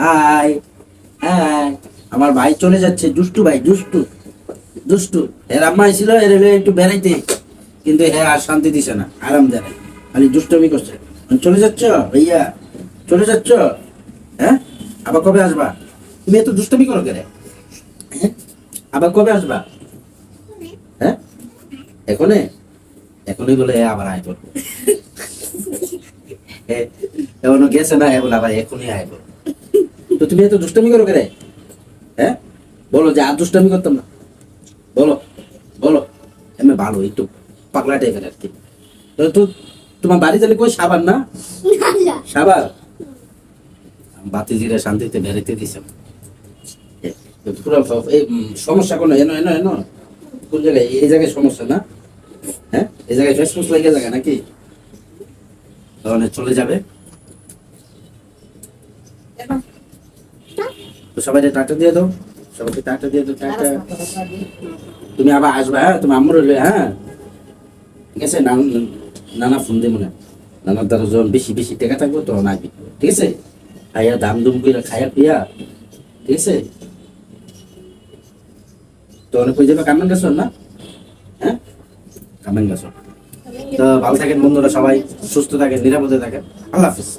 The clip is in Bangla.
হাই হাই আমার ভাই চলে যাচ্ছে, দুষ্টু ভাই, দুষ্টু দুষ্টু। এর আম্মা ছিল এর হলে একটু বেড়াইতে, কিন্তু হ্যাঁ আর শান্তি দিছে না, আরাম দেয় না, খালি দুষ্টমি করছে। চলে যাচ্ছ ভাইয়া, চলে যাচ্ছ? হ্যাঁ, আবার কবে আসবা? তুমি এত দুষ্টমি করো কেন? হ্যাঁ, আবার কবে আসবা? হ্যাঁ, এখনই? এখনই বলে আবার আয় করবো। এখনো গেছে না, বলে আবার এখনই আয় করবো। তো তুমি এত দুষ্টমি করো কেন? হ্যাঁ, বলো যে আর দুষ্টমি করতাম না, বলো বলো। এমনি ভালো, একটু পাগলা টাইপের আর কি। তো তোমার বাড়ি তাহলে কই? সাবান না? সাবার বাতিজিরা শান্তিতে বেড়াইতে দিছে। পুরো এই সমস্যা কোনো এনো এনো এনো কোন জায়গায়? এই জায়গায় সমস্যা না? হ্যাঁ, এই জায়গায় ফেসফুস লাগে জায়গা নাকি? তাহলে চলে যাবে। তো সবাই টাটা দিয়ে দাও, সবাইকে টাটা দিয়ে দাও, টাটা। তুমি আবার আসবা, হ্যাঁ, তুমি আম্মুর হইলে, হ্যাঁ ঠিক আছে। নানা ফোন দিয়ে মনে, নানার দ্বারা যখন বেশি বেশি টাকা থাকবো তখন আসবি, ঠিক আছে? খাইয়া দাম দুম করে খাইয়া পিয়া, ঠিক আছে? তো অনেক কই যাবে, কামেন গেছো না? হ্যাঁ, কামেন গেছো। তো ভালো থাকেন বন্ধুরা, সবাই সুস্থ থাকেন, নিরাপদে থাকেন। আল্লাহ হাফিজ।